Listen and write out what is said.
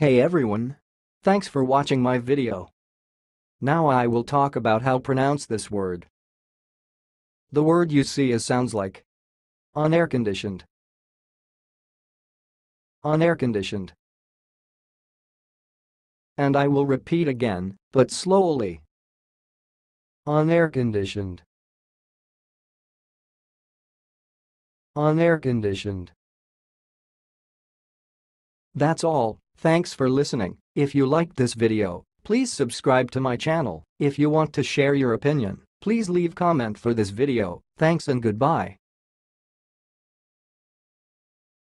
Hey everyone! Thanks for watching my video. Now I will talk about how pronounce this word. The word you see is sounds like unair-conditioned, unair-conditioned. And I will repeat again, but slowly. Unair-conditioned, unair-conditioned. That's all, thanks for listening. If you liked this video, please subscribe to my channel. If you want to share your opinion, please leave comment for this video. Thanks and goodbye.